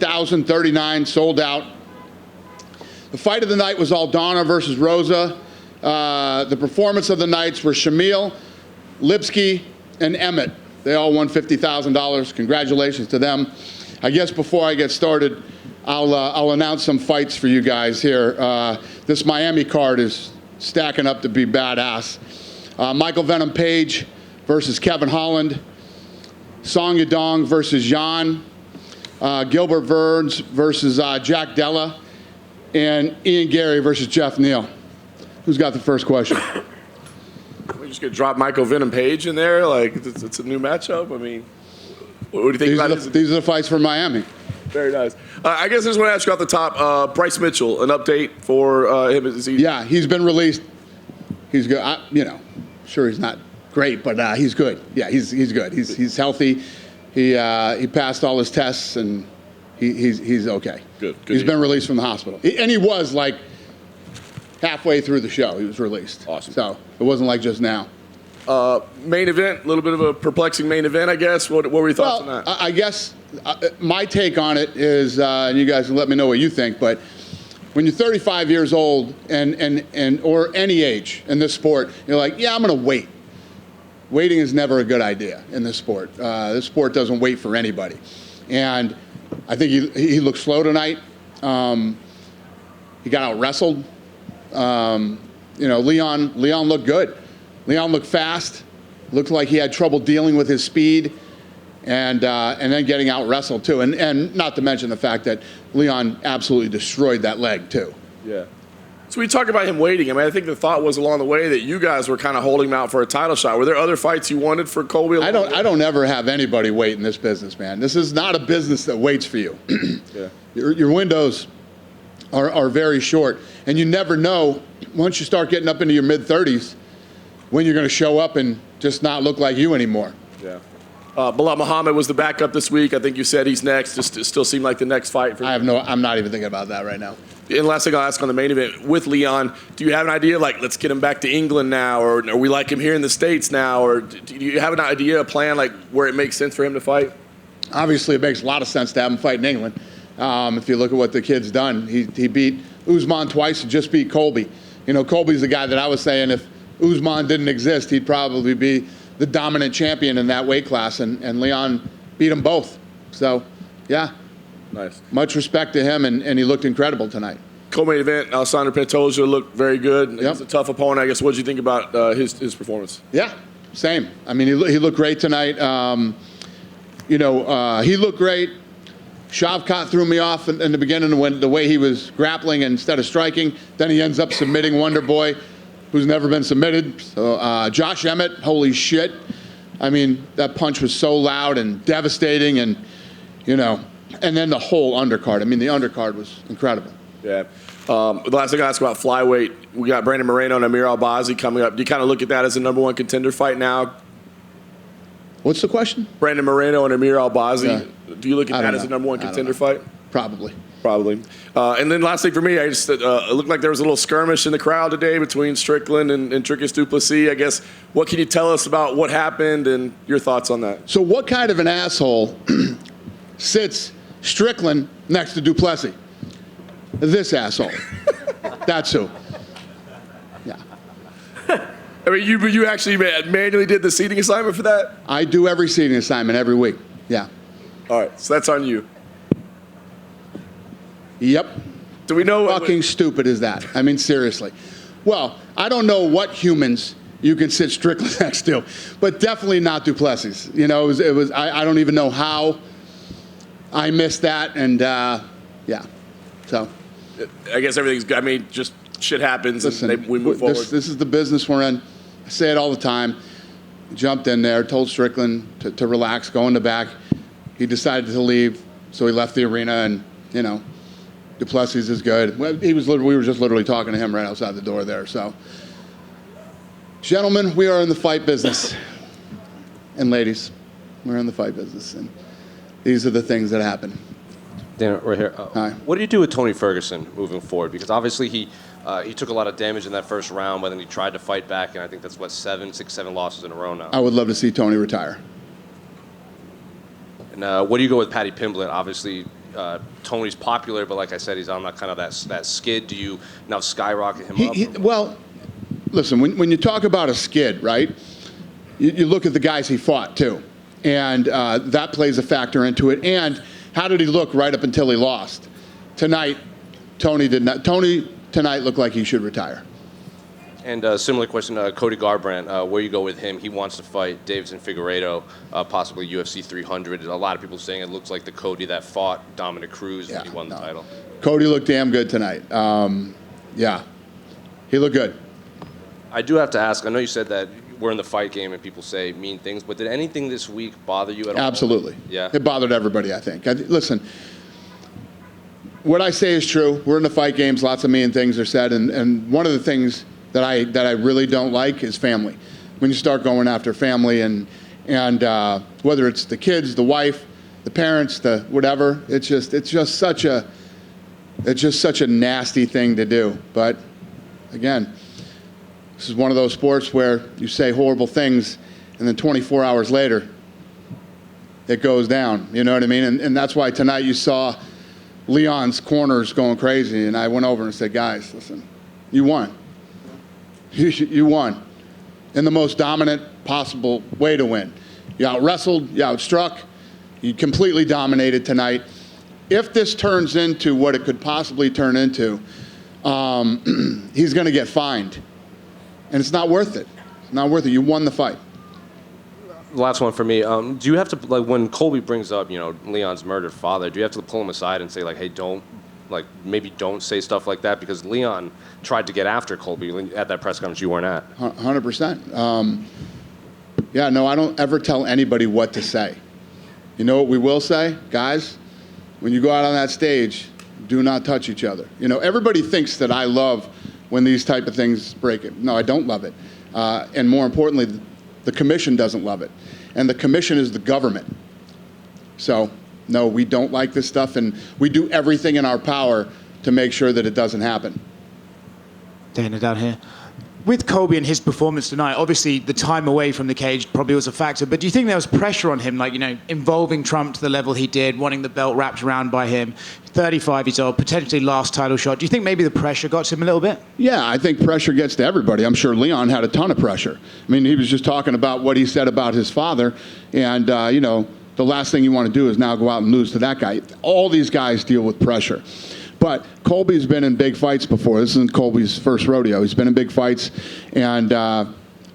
1,039 sold out. The fight of the night was Aldana versus Rosa. The performance of the nights were Shamil, Lipsky, and Emmett. They all won $50,000. Congratulations to them. I guess before I get started, I'll announce some fights for you guys here. This Miami card is stacking up to be badass. Michael Venom Page versus Kevin Holland. Song Yadong versus Jan. Gilbert Burns versus Jack Della. And Ian Gary versus Jeff Neal. Who's got the first question? We're just going to drop Michael Venom Page in there? Like, it's a new matchup? I mean, what do you think about this? These are the fights for Miami. Very nice. I guess I just want to ask you off the top, Bryce Mitchell, an update for him? Yeah, he's been released. He's good. Sure he's not great, but he's good. Yeah, he's good. He's healthy. He passed all his tests, and he's okay. Good. He's been released from the hospital. And he was like halfway through the show. He was released. Awesome. So it wasn't like just now. Main event, a little bit of a perplexing main event, I guess. What were your thoughts on that? I guess my take on it is, and you guys can let me know what you think, but when you're 35 years old and or any age in this sport, you're like, yeah, I'm going to wait. Waiting is never a good idea in this sport. This sport doesn't wait for anybody. And I think he looked slow tonight. He got out-wrestled. Leon looked good. Leon looked fast. Looked like he had trouble dealing with his speed. And then getting out-wrestled, too. And not to mention the fact that Leon absolutely destroyed that leg, too. Yeah. So we talk about him waiting. I mean, I think the thought was along the way that you guys were kind of holding him out for a title shot. Were there other fights you wanted for Colby? I don't ever have anybody wait in this business, man. This is not a business that waits for you. Yeah. Your windows are very short. And you never know, once you start getting up into your mid-30s, when you're going to show up and just not look like you anymore. Yeah. Bilal Muhammad was the backup this week. I think you said he's next. Just still seemed like the next fight for you. I'm not even thinking about that right now. And last thing I'll ask on the main event with Leon, do you have an idea, like, let's get him back to England now, or we like him here in the States now, or do you have an idea, a plan, like, where it makes sense for him to fight? Obviously, it makes a lot of sense to have him fight in England. If you look at what the kid's done, he beat Usman twice and just beat Colby. Colby's the guy that I was saying if Usman didn't exist, he'd probably be the dominant champion in that weight class, and Leon beat them both. So, yeah. Nice. Much respect to him, and he looked incredible tonight. Co-main event, Alessandro Pantoja looked very good. Yep. He's a tough opponent. I guess, what did you think about his performance? Yeah, same. I mean, he looked great tonight. He looked great. Shavkat threw me off in the beginning when the way he was grappling instead of striking. Then he ends up submitting Wonder Boy, who's never been submitted. So Josh Emmett, holy shit. I mean, that punch was so loud and devastating, and then the whole undercard. I mean, the undercard was incredible. Yeah. The last thing I asked about flyweight, we got Brandon Moreno and Amir Albazi coming up. Do you kind of look at that as a number one contender fight now? What's the question? Brandon Moreno and Amir Albazi. Yeah. Do you look at that as a number one contender fight? Probably. And then last thing for me, it looked like there was a little skirmish in the crowd today between Strickland and Trickus du Plessis. I guess, what can you tell us about what happened and your thoughts on that? So what kind of an asshole sits Strickland next to du Plessis? This asshole. That's who. Yeah. I mean, you actually manually did the seating assignment for that? I do every seating assignment every week. Yeah. All right, so that's on you. Yep. Do we know fucking stupid is that? I mean, seriously. Well, I don't know what humans you can sit Strickland next to, but definitely not du Plessis. It was. I don't even know how I missed that, and yeah. So. I guess everything's good. I mean, just shit happens. Listen, and we move forward. This is the business we're in. I say it all the time. Jumped in there, told Strickland to relax, go in the back. He decided to leave, so he left the arena, and du Plessis is good. We were just literally talking to him right outside the door there. So, gentlemen, we are in the fight business, and ladies, we're in the fight business, and these are the things that happen. Dan, right here. Hi. What do you do with Tony Ferguson moving forward? Because obviously he took a lot of damage in that first round, but then he tried to fight back, and I think that's, 7 losses in a row now. I would love to see Tony retire. And what do you go with Paddy Pimblett? Obviously, Tony's popular, but like I said, he's on that kind of that skid. Do you now skyrocket him up? Well, listen, when you talk about a skid, right, you look at the guys he fought, too. And that plays a factor into it. And how did he look right up until he lost? Tonight, Tony did not. Tony tonight looked like he should retire. And a similar question, Cody Garbrandt, where you go with him. He wants to fight Davidson Figueiredo, possibly UFC 300. A lot of people saying it looks like the Cody that fought Dominic Cruz when he won the title. Cody looked damn good tonight. Yeah, he looked good. I do have to ask, I know you said that we're in the fight game and people say mean things, but did anything this week bother you at all? Absolutely. Yeah. It bothered everybody, I think. Listen, what I say is true. We're in the fight games. Lots of mean things are said. And one of the things that I really don't like is family. When you start going after family and whether it's the kids, the wife, the parents, the whatever, it's just such a nasty thing to do. But again, this is one of those sports where you say horrible things and then 24 hours later it goes down. You know what I mean? And that's why tonight you saw Leon's corners going crazy, and I went over and said, guys, listen, you won. You won in the most dominant possible way to win. You out-wrestled, you out-struck, you completely dominated tonight. If this turns into what it could possibly turn into, he's going to get fined. And it's not worth it. It's not worth it. You won the fight. Last one for me. Do you have to, like, when Colby brings up, Leon's murdered father, do you have to pull him aside and say, like, hey, maybe don't say stuff like that? Because Leon tried to get after Colby at that press conference you weren't at. 100%. Yeah, no, I don't ever tell anybody what to say. You know what we will say? Guys, when you go out on that stage, do not touch each other. Everybody thinks that I love when these type of things break it. No, I don't love it. And more importantly, the commission doesn't love it. And the commission is the government. So, no, we don't like this stuff, and we do everything in our power to make sure that it doesn't happen. Dana down here. With Colby and his performance tonight, obviously the time away from the cage probably was a factor, but do you think there was pressure on him, involving Trump to the level he did, wanting the belt wrapped around by him, 35 years old, potentially last title shot? Do you think maybe the pressure got to him a little bit? Yeah, I think pressure gets to everybody. I'm sure Leon had a ton of pressure. I mean, he was just talking about what he said about his father, and, the last thing you want to do is now go out and lose to that guy. All these guys deal with pressure. But Colby's been in big fights before. This isn't Colby's first rodeo. He's been in big fights, and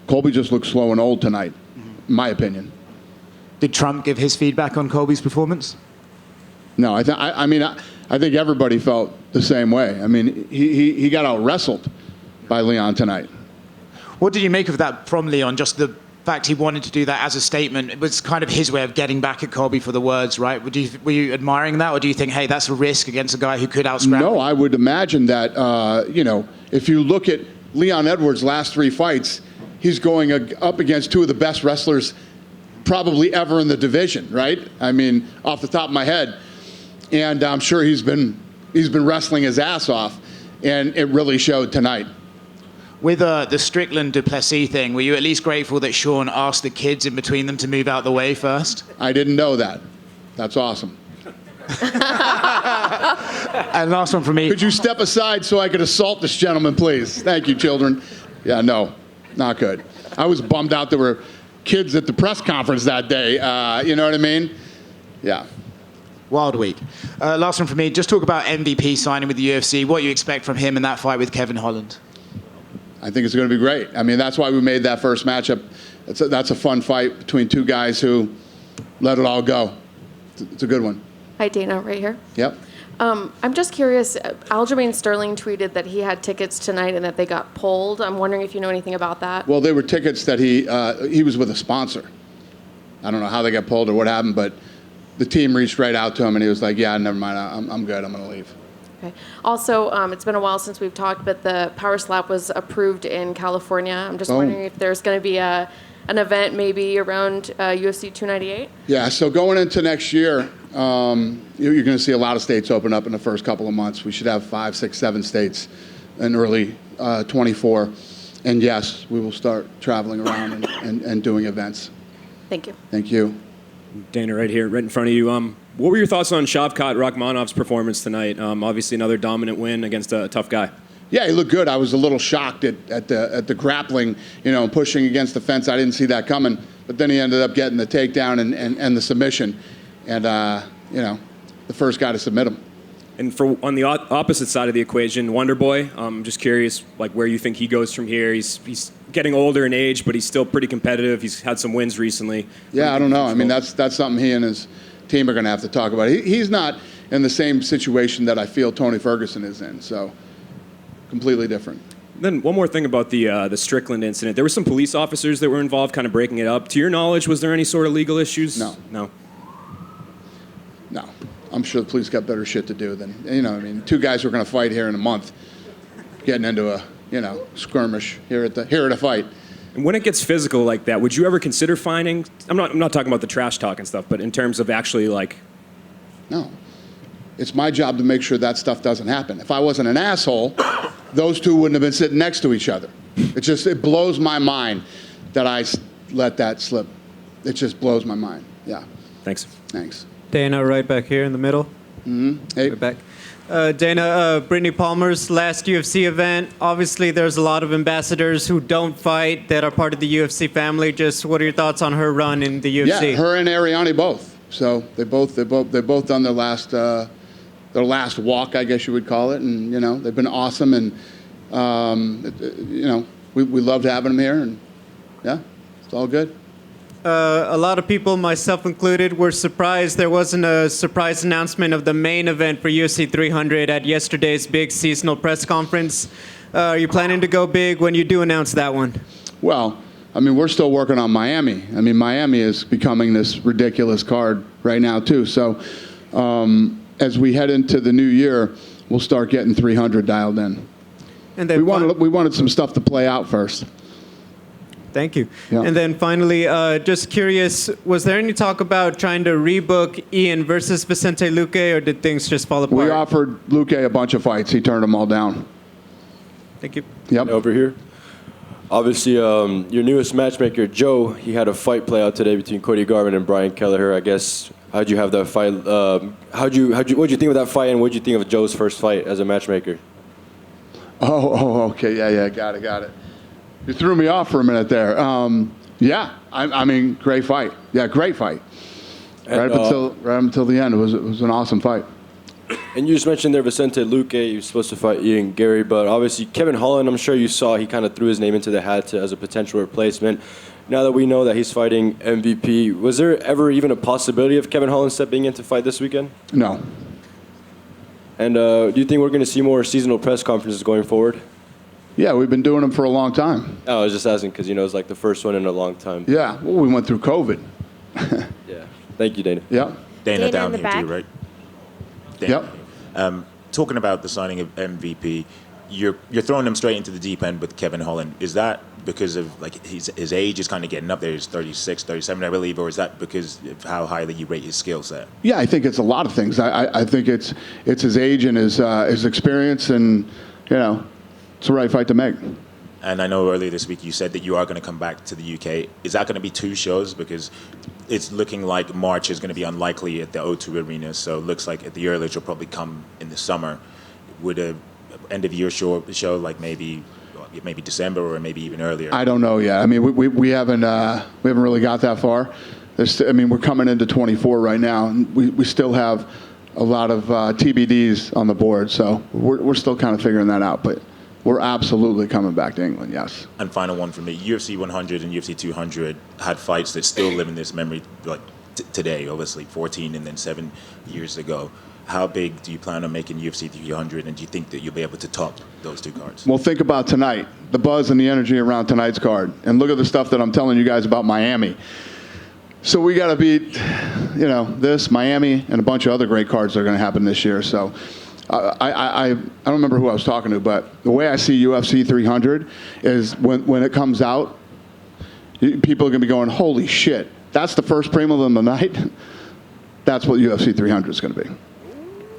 Colby just looks slow and old tonight, in my opinion. Did Trump give his feedback on Colby's performance? No, I think everybody felt the same way. I mean, he got out-wrestled by Leon tonight. What did you make of that from Leon? Just the fact he wanted to do that as a statement. It was kind of his way of getting back at Colby for the words, right? Were you admiring that, or do you think, hey, that's a risk against a guy who could out-scramble? No, I would imagine that, if you look at Leon Edwards' last 3 fights, he's going up against 2 of the best wrestlers probably ever in the division, right? I mean, off the top of my head. And I'm sure he's been wrestling his ass off, and it really showed tonight. With the Strickland Duplessis thing, were you at least grateful that Sean asked the kids in between them to move out the way first? I didn't know that. That's awesome. And last one from me. Could you step aside so I could assault this gentleman, please? Thank you, children. Yeah, no, not good. I was bummed out there were kids at the press conference that day. You know what I mean? Yeah. Wild week. Last one from me. Just talk about MVP signing with the UFC. What you expect from him in that fight with Kevin Holland? I think it's going to be great. I mean, that's why we made that first matchup. That's a fun fight between 2 guys who let it all go. It's a good one. Hi, Dana, right here. Yep. I'm just curious, Aljamain Sterling tweeted that he had tickets tonight and that they got pulled. I'm wondering if you know anything about that. Well, they were tickets that he was with a sponsor. I don't know how they got pulled or what happened, but the team reached right out to him and he was like, yeah, never mind, I'm good, I'm going to leave. Okay. Also, it's been a while since we've talked, but the Power Slap was approved in California. I'm just wondering if there's going to be an event maybe around UFC 298? Yeah, so going into next year, you're going to see a lot of states open up in the first couple of months. We should have 5, 6, 7 states in early 24. And yes, we will start traveling around and doing events. Thank you. Thank you. Dana, right here, right in front of you. What were your thoughts on Shavkat Rakhmonov's performance tonight? Obviously, another dominant win against a tough guy. Yeah, he looked good. I was a little shocked at the grappling, pushing against the fence. I didn't see that coming. But then he ended up getting the takedown and the submission. And, the first guy to submit him. And on the opposite side of the equation, Wonder Boy, I'm just curious, where you think he goes from here. He's getting older in age, but he's still pretty competitive. He's had some wins recently. Yeah, I don't know. I mean, that's something he and his team are going to have to talk about. He's not in the same situation that I feel Tony Ferguson is in, so completely different. Then one more thing about the Strickland incident. There were some police officers that were involved kind of breaking it up. To your knowledge, was there any sort of legal issues? No. No. No. I'm sure the police got better shit to do than, two guys who are going to fight here in a month getting into a, skirmish here at a fight. And when it gets physical like that, would you ever consider fining? I'm not talking about the trash talk and stuff, but in terms of actually No. It's my job to make sure that stuff doesn't happen. If I wasn't an asshole, those two wouldn't have been sitting next to each other. It blows my mind that I let that slip. It just blows my mind. Yeah. Thanks. Dana, right back here in the middle. Mm-hmm. Hey. Right back. Dana, Brittany Palmer's last UFC event. Obviously, there's a lot of ambassadors who don't fight that are part of the UFC family. Just what are your thoughts on her run in the UFC? Yeah, her and Ariane both. So they both done their last walk, I guess you would call it, and they've been awesome, and we loved having them here, and yeah, it's all good. A lot of people, myself included, were surprised there wasn't a surprise announcement of the main event for UFC 300 at yesterday's big seasonal press conference. Are you planning to go big when you do announce that one? Well, I mean, we're still working on Miami. I mean, Miami is becoming this ridiculous card right now, too. So as we head into the new year, we'll start getting 300 dialed in. And then we wanted some stuff to play out first. Thank you. Yeah. And then finally, just curious, was there any talk about trying to rebook Ian versus Vicente Luque, or did things just fall apart? We offered Luque a bunch of fights. He turned them all down. Thank you. Yep. Over here. Obviously, your newest matchmaker, Joe, he had a fight play out today between Cody Garbrandt and Brian Kelleher. I guess, how'd you have that fight? What'd you think of that fight, and what'd you think of Joe's first fight as a matchmaker? Okay. Yeah. Got it. You threw me off for a minute there. Yeah, I mean, great fight. Yeah, great fight. Right up until the end, it was an awesome fight. And you just mentioned there Vicente Luque, he was supposed to fight Ian Gary, but obviously Kevin Holland, I'm sure you saw, he kind of threw his name into the hat as a potential replacement. Now that we know that he's fighting MVP, was there ever even a possibility of Kevin Holland stepping in to fight this weekend? No. And do you think we're going to see more seasonal press conferences going forward? Yeah, we've been doing them for a long time. Oh, I was just asking because, it's like the first one in a long time. Yeah, well, we went through COVID. Yeah. Thank you, Dana. Yeah. Dana in down the here back. too, right? Dana. Yep. Talking about the signing of MVP, you're throwing him straight into the deep end with Kevin Holland. Is that because of his age is kind of getting up there? He's 36, 37, I believe, or is that because of how highly you rate his skill set? Yeah, I think it's a lot of things. I think it's his age and his experience, and it's the right fight to make. And I know earlier this week you said that you are going to come back to the UK. Is that going to be 2 shows? Because it's looking like March is going to be unlikely at the O2 Arena, so it looks like at the earliest you'll probably come in the summer. Would a end of year show like maybe December or maybe even earlier? I don't know yet. I mean, we haven't really got that far. We're coming into 24 right now, and we still have a lot of TBDs on the board, so we're still kind of figuring that out, but we're absolutely coming back to England, yes. And final one for me, UFC 100 and UFC 200 had fights that still live in this memory, like today, obviously, 14 and then 7 years ago. How big do you plan on making UFC 300, and do you think that you'll be able to top those 2 cards? Well, think about tonight, the buzz and the energy around tonight's card, and look at the stuff that I'm telling you guys about Miami. So we got to beat, this, Miami, and a bunch of other great cards that are going to happen this year, so... I don't remember who I was talking to, but the way I see UFC 300 is when it comes out, people are going to be going, holy shit, that's the first prelim of the night? That's what UFC 300 is going to be.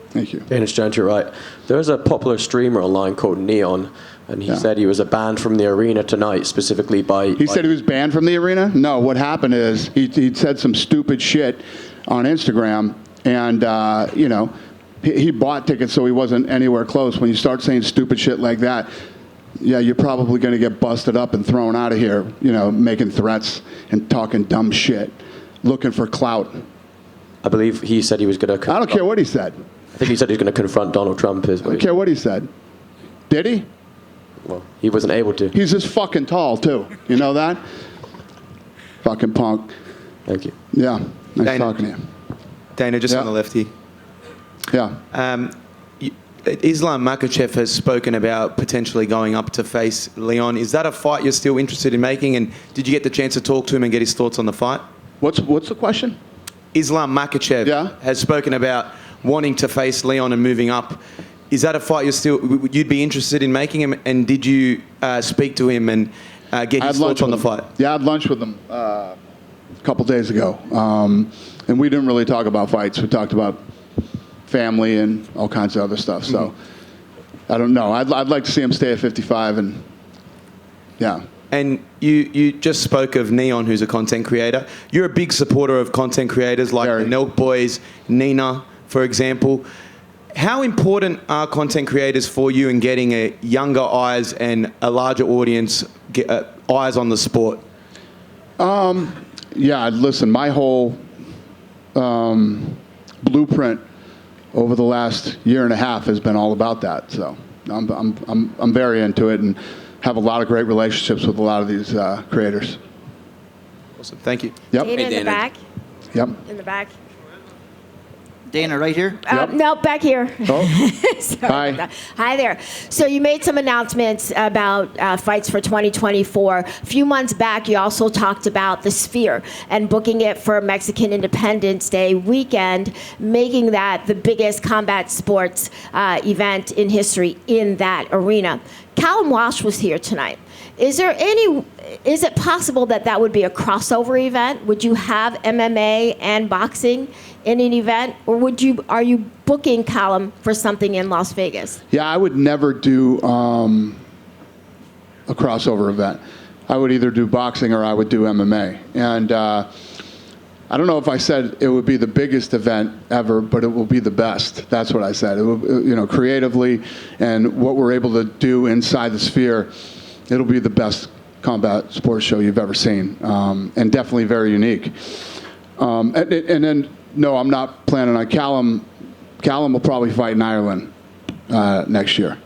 Thank you. Danish Giant, you're right. There's a popular streamer online called Neon, and he said he was banned from the arena tonight specifically by... He said he was banned from the arena? No, what happened is he said some stupid shit on Instagram, And, he bought tickets so he wasn't anywhere close. When you start saying stupid shit like that, yeah, you're probably going to get busted up and thrown out of here, making threats and talking dumb shit, looking for clout. I believe he said he was going to. I don't care what he said. I think he said he was going to confront Donald Trump. I don't care what he said. Did he? Well, he wasn't able to. He's this fucking tall, too. You know that? Fucking punk. Thank you. Yeah. Nice Dana. talking to you. Dana, just Yeah. on the lefty. Yeah. Islam Makhachev has spoken about potentially going up to face Leon. Is that a fight you're still interested in making? And did you get the chance to talk to him and get his thoughts on the fight? What's the question? Islam Makhachev has spoken about wanting to face Leon and moving up. Is that a fight you'd be interested in making him? And did you speak to him and get his thoughts on the fight? Yeah, I had lunch with him a couple days ago. And we didn't really talk about fights. We talked about family and all kinds of other stuff. So I don't know. I'd like to see him stay at 55 and yeah. And you just spoke of Neon, who's a content creator. You're a big supporter of content creators like the Nelk Boys, Nina, for example. How important are content creators for you in getting a younger eyes and a larger audience eyes on the sport? Yeah, listen, my whole blueprint over the last year and a half has been all about that. So I'm very into it and have a lot of great relationships with a lot of these creators. Awesome. Thank you. Yep. Dana in the back. Yep. In the back. Dana, right here? No, back here. Oh. Sorry about that. Hi there. So you made some announcements about fights for 2024. A few months back, you also talked about the Sphere and booking it for Mexican Independence Day weekend, making that the biggest combat sports event in history in that arena. Callum Walsh was here tonight. Is it possible that would be a crossover event? Would you have MMA and boxing in an event, or are you booking Callum for something in Las Vegas? Yeah, I would never do a crossover event. I would either do boxing or I would do MMA. And I don't know if I said it would be the biggest event ever, but it will be the best. That's what I said. It will, creatively and what we're able to do inside the Sphere, it'll be the best combat sports show you've ever seen, and definitely very unique. And then, no, I'm not planning on Callum. Callum will probably fight in Ireland next year.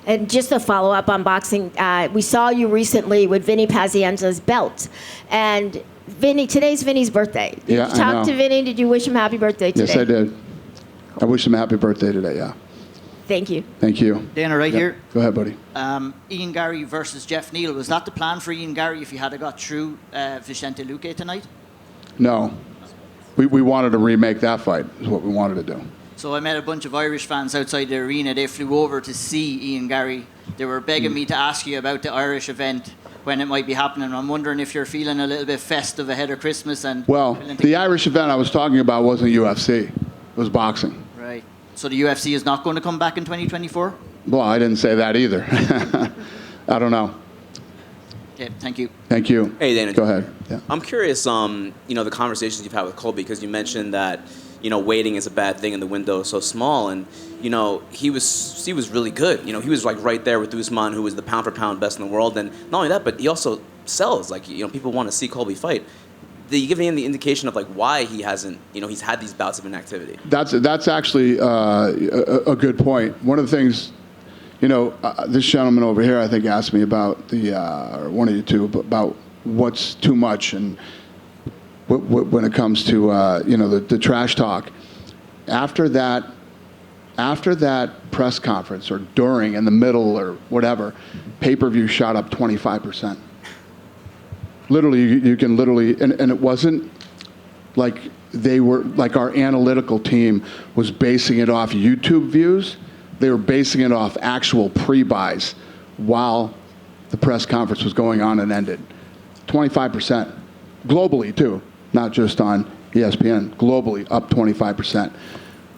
And just to follow up on boxing, we saw you recently with Vinny Pazienza's belt. And today's Vinny's birthday. Did you talk to Vinny? Did you wish him happy birthday today? Yes, I did. I wish him a happy birthday today, yeah. Thank you. Thank you. Dana, right here. Go ahead, buddy. Ian Gary versus Jeff Neal. Was that the plan for Ian Gary if he had got through Vicente Luque tonight? No. We wanted to remake that fight, is what we wanted to do. So I met a bunch of Irish fans outside the arena. They flew over to see Ian Gary. They were begging me to ask you about the Irish event, when it might be happening. I'm wondering if you're feeling a little bit festive ahead of Christmas. Well, the Irish event I was talking about wasn't UFC. It was boxing. Right. So the UFC is not going to come back in 2024? Well, I didn't say that either. I don't know. Okay, thank you. Thank you. Hey, Dana. Go ahead. Yeah. I'm curious, the conversations you've had with Colby, because you mentioned that, waiting is a bad thing and the window is so small. And, he was really good. He was like right there with Usman, who was the pound for pound best in the world. And not only that, but he also sells. Like, people want to see Colby fight. Did you give him the indication of like why he hasn't, he's had these bouts of inactivity? That's actually a good point. One of the things, this gentleman over here, I think, asked me about or one of you two, about what's too much and when it comes to, the trash talk. After that press conference or during, in the middle or whatever, pay-per-view shot up 25%. Literally, you can literally, and it wasn't like our analytical team was basing it off YouTube views. They were basing it off actual pre-buys while the press conference was going on and ended. 25%. Globally, too. Not just on ESPN. Globally, up 25%,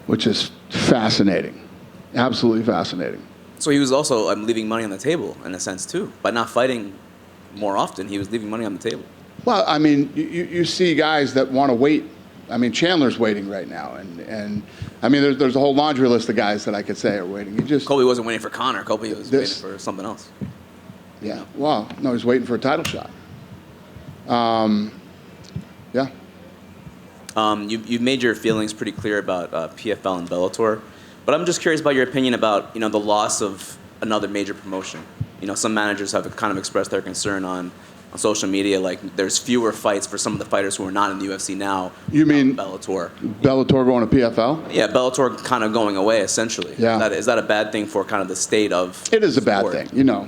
which is fascinating. Absolutely fascinating. So he was also leaving money on the table in a sense, too. By not fighting more often, he was leaving money on the table. Well, I mean, you see guys that want to wait I mean, Chandler's waiting right now, and I mean, there's a whole laundry list of guys that I could say are waiting. Colby wasn't waiting for Conor. Colby was waiting for something else. Yeah. Well, no, he's waiting for a title shot. Yeah. You've made your feelings pretty clear about PFL and Bellator, but I'm just curious about your opinion about the loss of another major promotion. Some managers have kind of expressed their concern on social media, like there's fewer fights for some of the fighters who are not in the UFC now. You mean Bellator? Bellator going to PFL? Yeah, Bellator kind of going away essentially. Yeah. Is that a bad thing for kind of the state of? It is a bad thing, You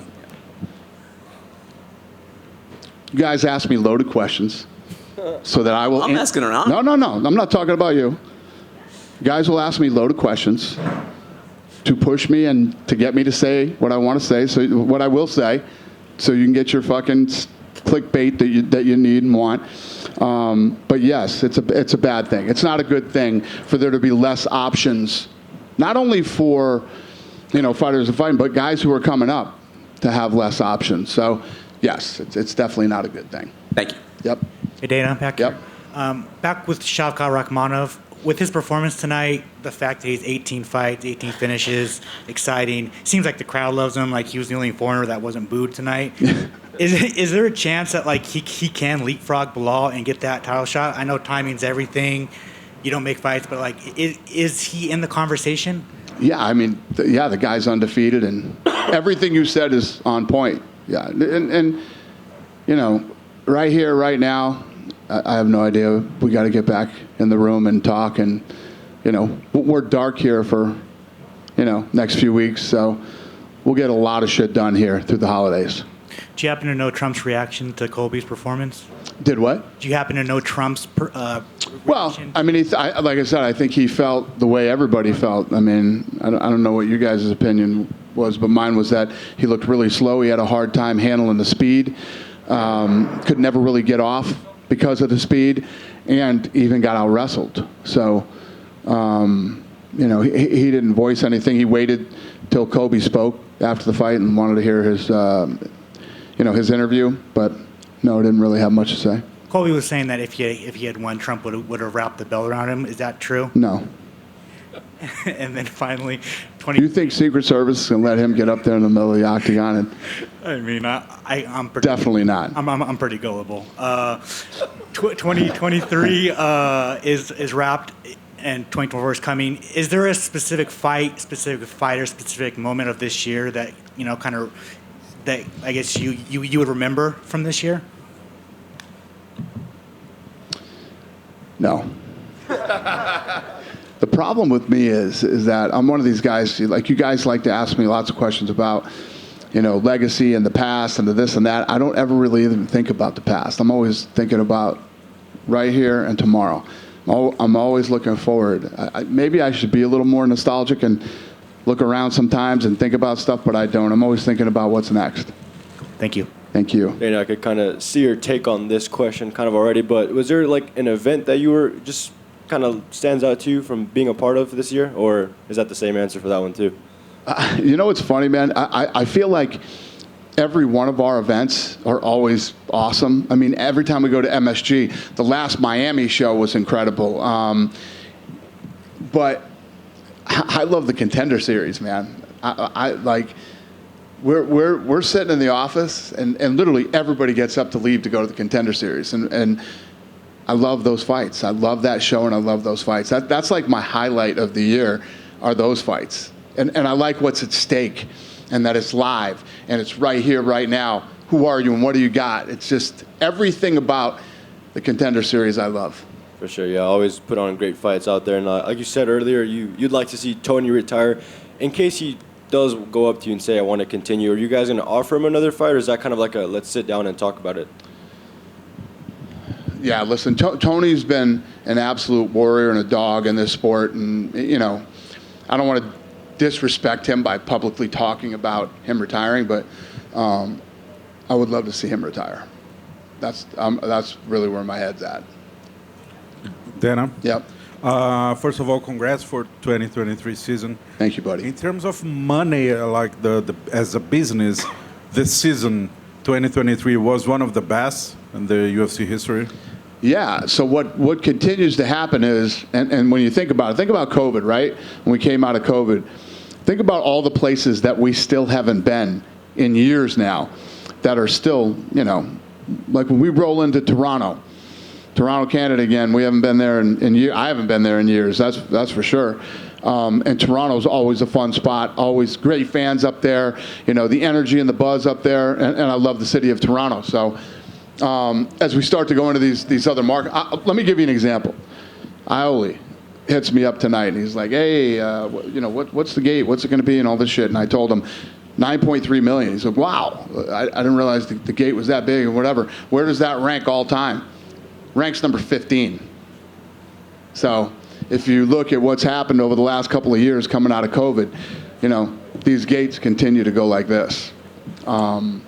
guys ask me loaded questions, so that I will. I'm asking around. No. I'm not talking about you. You guys will ask me loaded questions to push me and to get me to say what I want to say. So what I will say, so you can get your fucking clickbait that you need and want. But yes, it's a bad thing. It's not a good thing for there to be less options, not only for fighters and fighting, but guys who are coming up to have less options. So yes, it's definitely not a good thing. Thank you. Yep. Hey Dana, back Yep. here. Back with Shavkat Rakhmonov. With his performance tonight, the fact that he's 18 fights, 18 finishes, exciting. Seems like the crowd loves him. Like he was the only foreigner that wasn't booed tonight. Is there a chance that like he can leapfrog Bilal and get that title shot? I know timing's everything. You don't make fights, but like, is he in the conversation? Yeah, I mean, the guy's undefeated, and everything you said is on point. Yeah, and right here, right now, I have no idea. We got to get back in the room and talk, and we're dark here for next few weeks, so we'll get a lot of shit done here through the holidays. Do you happen to know Trump's reaction to Colby's performance? Did what? Do you happen to know Trump's Well, I mean, like I said, I think he felt the way everybody felt. I mean, I don't know what you guys' opinion was, but mine was that he looked really slow. He had a hard time handling the speed. Could never really get off because of the speed, and even got out wrestled. So, he didn't voice anything. He waited till Colby spoke after the fight and wanted to hear his, his interview. But no, didn't really have much to say. Colby was saying that if he had won, Trump would have wrapped the belt around him. Is that true? No. And then finally, Do you think Secret Service can let him get up there in the middle of the octagon? And I mean, I'm pretty, definitely not. I'm pretty gullible. 2023 is wrapped, and 2024 is coming. Is there a specific fight, specific fighter, specific moment of this year that that I guess you would remember from this year? No. The problem with me is that I'm one of these guys, like you guys like to ask me lots of questions about, legacy and the past and the this and that. I don't ever really even think about the past. I'm always thinking about right here and tomorrow. I'm always looking forward. Maybe I should be a little more nostalgic and look around sometimes and think about stuff, but I don't. I'm always thinking about what's next. Thank you. Thank you. Dana, I could kind of see your take on this question kind of already, but was there like an event that you were just kind of stands out to you from being a part of this year, or is that the same answer for that one too? It's funny, man. I feel like every one of our events are always awesome. I mean, every time we go to MSG, the last Miami show was incredible. But I love the Contender Series, man. I like. We're sitting in the office, and literally everybody gets up to leave to go to the Contender Series, and I love those fights. I love that show, and I love those fights. That's like my highlight of the year, are those fights. And I like what's at stake, and that it's live, and it's right here, right now. Who are you, and what do you got? It's just everything about the Contender Series I love. For sure, yeah. Always put on great fights out there. And like you said earlier, you'd like to see Tony retire. In case he does go up to you and say, I want to continue, are you guys going to offer him another fight, or is that kind of like a let's sit down and talk about it? Yeah, listen, Tony's been an absolute warrior and a dog in this sport, and, I don't want to disrespect him by publicly talking about him retiring, but I would love to see him retire. That's really where my head's at. Dana? Yep. First of all, congrats for 2023 season. Thank you, buddy. In terms of money, like the as a business, this season, 2023 was one of the best in the UFC history. Yeah. So what continues to happen is, and when you think about COVID, right? When we came out of COVID, think about all the places that we still haven't been in years now that are still, like when we roll into Toronto, Canada again, we haven't been there in years. I haven't been there in years, that's for sure. And Toronto's always a fun spot, always great fans up there, the energy and the buzz up there, and I love the city of Toronto. So as we start to go into these other markets, let me give you an example. Ioli hits me up tonight, and he's like, hey, what's the gate? What's it going to be? And all this shit. And I told him, 9.3 million. He said, wow, I didn't realize the gate was that big or whatever. Where does that rank all time? Ranks number 15. So if you look at what's happened over the last couple of years coming out of COVID, these gates continue to go like this. I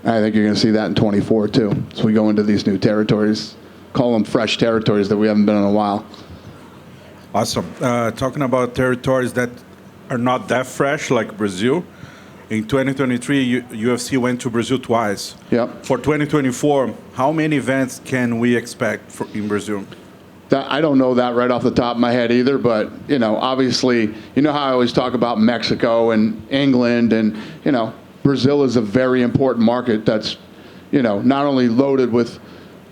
think you're going to see that in 24 too. So we go into these new territories, call them fresh territories that we haven't been in a while. Awesome. Talking about territories that are not that fresh, like Brazil. In 2023, UFC went to Brazil twice. Yep. For 2024, how many events can we expect in Brazil? I don't know that right off the top of my head either, but, obviously, how I always talk about Mexico and England, and, Brazil is a very important market that's, not only loaded with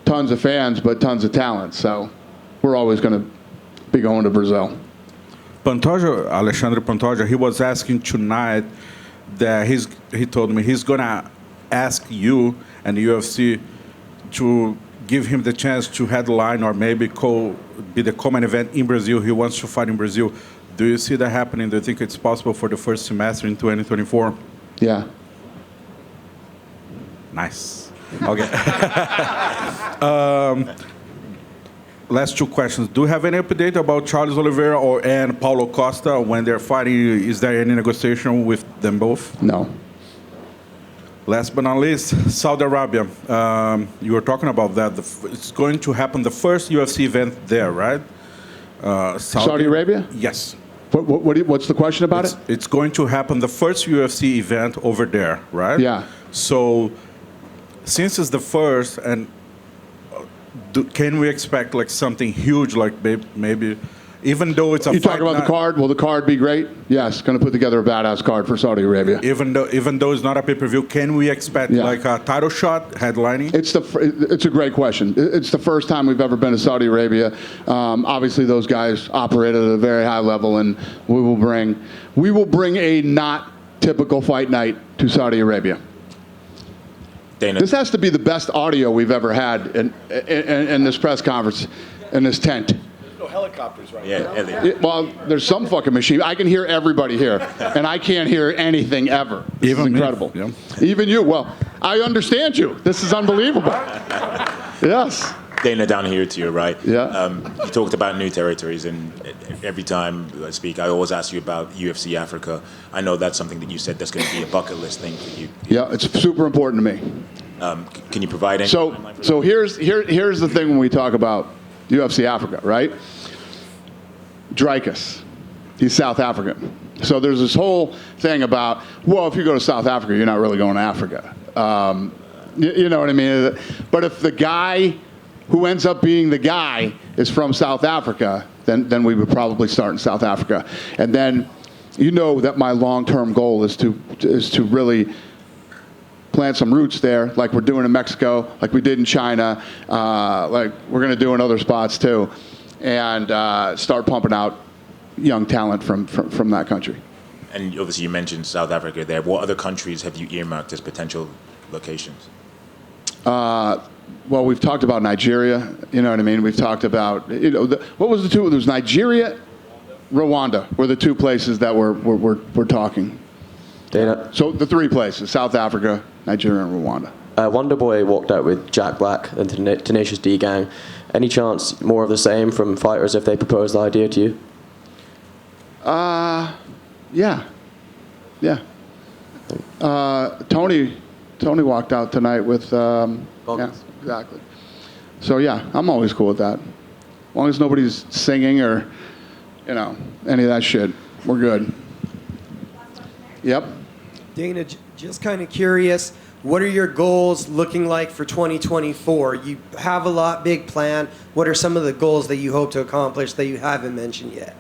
tons of fans, but tons of talent. So we're always going to be going to Brazil. Alexandre Pantoja, he was asking tonight that he told me he's going to ask you and the UFC to give him the chance to headline or maybe be the co-main event in Brazil. He wants to fight in Brazil. Do you see that happening? Do you think it's possible for the first semester in 2024? Yeah. Nice. Okay. Last two questions. Do you have any update about Charles Oliveira and Paulo Costa when they're fighting? Is there any negotiation with them both? No. Last but not least, Saudi Arabia. You were talking about that. It's going to happen, the first UFC event there, right? Saudi Arabia? Yes. What's the question about it? It's going to happen, the first UFC event over there, right? Yeah. So, since it's the first, and can we expect like something huge, like maybe, even though it's a You talking about the card? Will the card be great? Yes, going to put together a badass card for Saudi Arabia. Even though it's not a pay-per-view, can we expect like a title shot headlining? It's a great question. It's the first time we've ever been to Saudi Arabia. Obviously, those guys operate at a very high level, and we will bring a not typical fight night to Saudi Arabia. Dana. This has to be the best audio we've ever had in this press conference, in this tent. There's no helicopters right now. Elliot. Well, there's some fucking machine. I can hear everybody here, and I can't hear anything ever. This is incredible. Me, yeah. Even you. Well, I understand you. This is unbelievable. Yes. Dana, down here to your right. Yeah. You talked about new territories, and every time I speak, I always ask you about UFC Africa. I know that's something that you said that's going to be a bucket list thing for you. Yeah, it's super important to me. Can you provide any? So here's the thing when we talk about UFC Africa, right? Dreykus, he's South African. So there's this whole thing about, well, if you go to South Africa, you're not really going to Africa. You know what I mean? But if the guy who ends up being the guy is from South Africa, then we would probably start in South Africa. And then that my long-term goal is to really plant some roots there, like we're doing in Mexico, like we did in China, like we're going to do in other spots too, and start pumping out young talent from that country. And obviously you mentioned South Africa there. What other countries have you earmarked as potential locations? Well, we've talked about Nigeria. You know what I mean? We've talked about, what was the two? There was Nigeria, Rwanda were the two places that we're talking. Dana. So the three places, South Africa, Nigeria, and Rwanda. Wonderboy walked out with Jack Black and Tenacious D Gang. Any chance more of the same from fighters if they propose the idea to you? Yeah. Tony walked out tonight with, yeah, exactly. So yeah, I'm always cool with that. As long as nobody's singing or, any of that shit, we're good. Yep. Dana, just kind of curious, What are your goals looking like for 2024? You have a big plan. What are some of the goals that you hope to accomplish that you haven't mentioned yet?